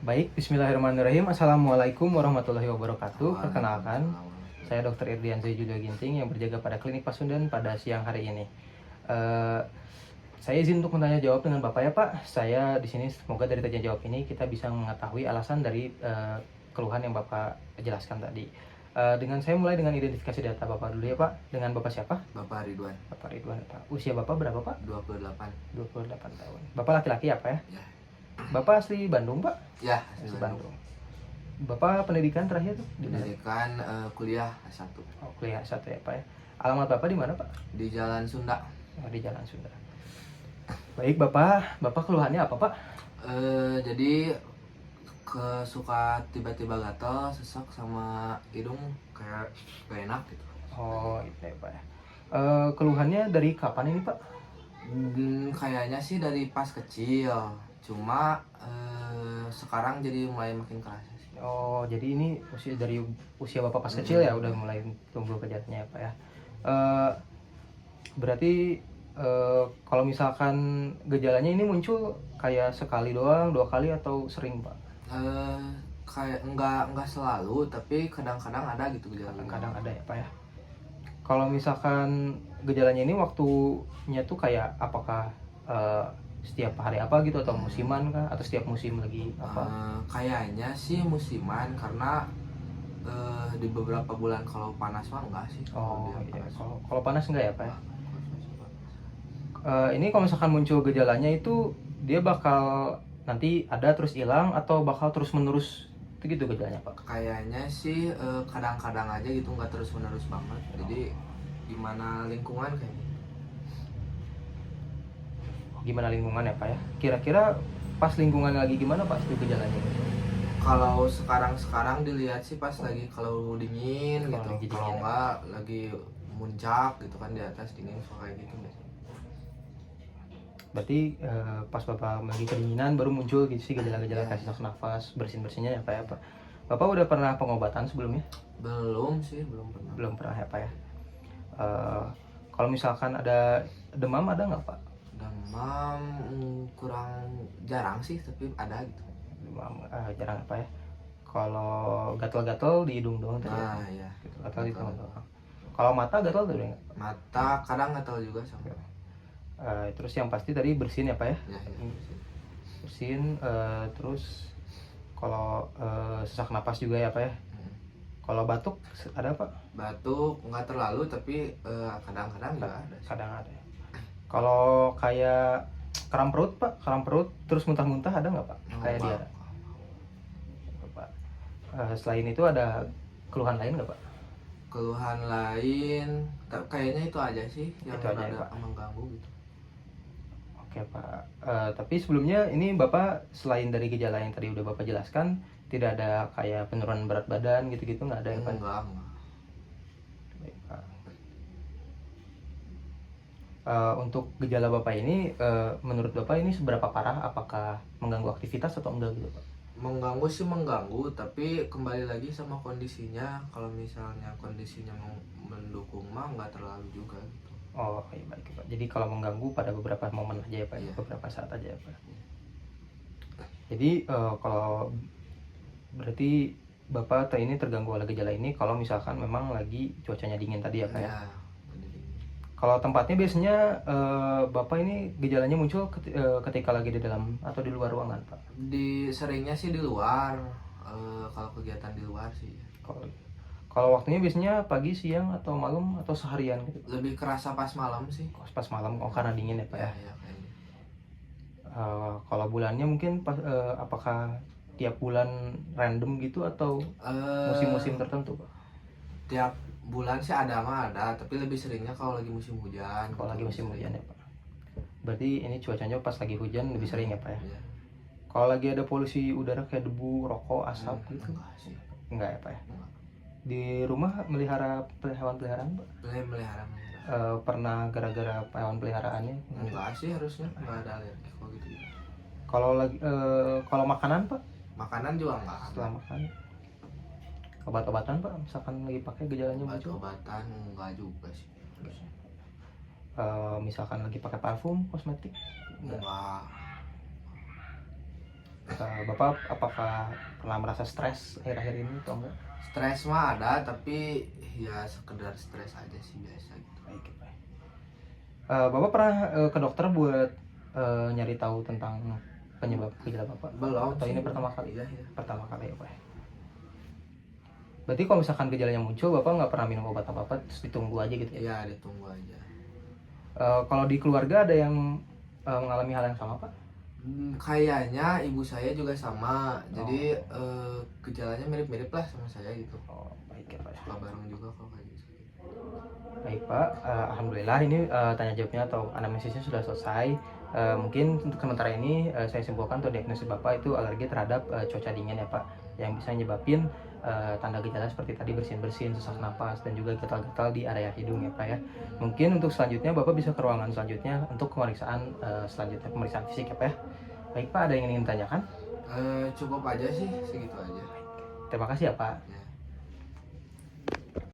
Baik, bismillahirrahmanirrahim. Assalamualaikum warahmatullahi wabarakatuh. Perkenalkan, saya Dr. Irdian Zaijuda Ginting yang berjaga pada Klinik Pasundan pada siang hari ini. Eh, saya izin untuk bertanya jawab dengan Bapak ya Pak. Saya di sini semoga dari tanya jawab ini kita bisa mengetahui alasan dari keluhan yang Bapak jelaskan tadi. Dengan saya mulai dengan identifikasi data Bapak dulu ya Pak. Dengan Bapak siapa? Bapak Ridwan. Bapak Ridwan. Usia Bapak berapa Pak? 28. 28 tahun. Bapak laki-laki apa ya? Ya. Bapak asli Bandung Pak? Ya, Asli Bandung. Bapak pendidikan terakhir tuh di mana? Pendidikan kuliah S1 Oh, kuliah S1 ya Pak ya. Alamat Bapak di mana Pak? di Jalan Sunda. Oh, di Jalan Sunda. Baik Bapak keluhannya apa Pak? Jadi suka tiba-tiba gatal, sesak sama hidung kayak gak enak gitu. Oh itu ya Pak ya. Keluhannya dari kapan ini Pak? Kayaknya sih dari pas kecil, cuma sekarang jadi mulai makin kerasa sih. Oh jadi ini dari usia Bapak pas kecil ya udah mulai tumbuh gejalanya ya Pak ya. Berarti kalau misalkan gejalanya ini muncul kayak sekali doang, 2 kali atau sering Pak? Kayak enggak selalu, tapi kadang-kadang ada gitu gejala. Kadang-kadang ada ya Pak ya. Kalau misalkan gejalanya ini waktunya tuh kayak apakah setiap hari apa gitu atau musiman kah atau setiap musim lagi apa? Kayaknya sih musiman karena di beberapa bulan kalau panas mah enggak sih. Oh dia iya. panas. Kalau panas enggak ya Pak ya? Kalau Ini kalau misalkan muncul gejalanya itu dia bakal nanti ada terus hilang atau bakal terus menerus itu gitu gejalanya Pak? kayaknya sih kadang-kadang aja gitu, nggak terus-menerus banget. Jadi gimana lingkungan kayaknya. Gimana lingkungan ya Pak ya? Kira-kira pas lingkungan lagi gimana Pak itu gejalanya? Kalau sekarang dilihat sih pas lagi kalau dingin Kalau lagi gitu. dingin Kalau ya. enggak lagi muncak gitu kan, di atas dingin suka kayak gitu biasanya. Berarti pas Bapak lagi kedinginan baru muncul gitu sih gejala-gejala Iya. kayak sesak nafas, bersin-bersinnya ya Pak ya Pak. Bapak udah pernah pengobatan sebelumnya? Belum sih, belum pernah. Belum pernah ya Pak ya. Kalau misalkan ada demam ada nggak Pak? Demam kurang jarang sih, tapi ada gitu. Demam jarang apa ya? Kalau gatal-gatal di hidung doang tadi. Nah, iya. Gitu, gatal di hidung doang. Kalau mata gatal tuh enggak? Mata kadang nggak tahu juga sama. Terus yang pasti tadi bersin ya Pak ya? Ya. Bersin, terus kalau sesak napas juga ya Pak ya? Kalau batuk ada Pak? Batuk nggak terlalu, tapi kadang-kadang nggak ada sih. Kadang ada. Kalau kayak kram perut Pak, kram perut terus muntah-muntah ada nggak Pak? Kayak dia. Pak. Selain itu ada keluhan lain nggak Pak? Keluhan lain kayaknya itu aja sih yang Itu aja ya, ada Pak. mengganggu gitu. Oke Pak, tapi sebelumnya ini Bapak selain dari gejala yang tadi udah Bapak jelaskan, tidak ada kayak penurunan berat badan gitu-gitu nggak ada ya Pak? Enggak. Baik, Pak. Untuk gejala Bapak ini, menurut Bapak ini seberapa parah? Apakah mengganggu aktivitas atau enggak gitu Pak? Mengganggu sih mengganggu, tapi kembali lagi sama kondisinya. Kalau misalnya kondisinya mendukung mah nggak terlalu juga gitu. Oh iya baik Pak. Jadi kalau mengganggu pada beberapa momen aja ya Pak, Iya. beberapa saat aja ya Pak. Jadi kalau berarti Bapak ini terganggu oleh gejala ini kalau misalkan memang lagi cuacanya dingin tadi ya Pak ya? Ya, bener. Kalau tempatnya biasanya Bapak ini gejalanya muncul ketika lagi di dalam atau di luar ruangan Pak? Seringnya sih di luar. Kalau kegiatan di luar sih. Kalau waktunya biasanya pagi, siang, atau malam, atau seharian gitu? Lebih kerasa pas malam sih. Pas malam, karena dingin ya Pak ya? Ya kayaknya. Kalau bulannya mungkin apakah tiap bulan random gitu atau musim-musim tertentu Pak? Tiap bulan sih ada mah ada, tapi lebih seringnya kalau lagi musim hujan. Kalau lagi musim hujan ya Pak? Berarti ini cuacanya pas lagi hujan lebih sering ya Pak ya? Iya. Kalau lagi ada polusi udara kayak debu, rokok, asap gitu? Enggak sih. Enggak ya Pak ya? Enggak. Di rumah melihara hewan peliharaan Pak? Melihara. Pernah gara-gara hewan peliharaannya? Enggak sih, harusnya enggak ada alergi kok gitu. Kalau makanan Pak? Makanan juga enggak. Setelah makan obat-obatan Pak, misalkan lagi pakai gejalanya muncul? Obat-obatan enggak juga sih harusnya. Misalkan lagi pakai parfum, kosmetik? Enggak. Bapak apakah pernah merasa stres akhir-akhir ini atau enggak? Stres mah ada, tapi ya sekedar stres aja sih, biasa gitu. Baik, baik. Bapak pernah ke dokter buat nyari tahu tentang penyebab gejala Bapak? Belum Atau sih, ini belum. pertama kali? Iya, iya. Pertama kali ya Pak. Berarti kalau misalkan gejalanya muncul, Bapak nggak pernah minum obat apa-apa, terus ditunggu aja gitu ya? Iya, ditunggu aja. Kalau di keluarga ada yang mengalami hal yang sama Pak? Kayaknya ibu saya juga sama. Jadi gejalanya mirip-mirip lah sama saya gitu. Oh, baik ya Pak. Suka bareng juga kalau kayak gitu. Baik Pak, Alhamdulillah ini tanya jawabnya atau anamnesisnya sudah selesai. Mungkin untuk sementara ini saya simpulkan untuk diagnosis Bapak itu alergi terhadap cuaca dingin ya Pak, yang bisa menyebabkan tanda gejala seperti tadi bersin-bersin, sesak napas, dan juga gatal-gatal di area hidung ya Pak ya. Mungkin untuk selanjutnya Bapak bisa ke ruangan selanjutnya untuk pemeriksaan selanjutnya, pemeriksaan fisik ya Pak ya. Baik Pak, ada yang ingin ditanyakan? Cukup aja sih, segitu aja. Terima kasih ya Pak. Ya.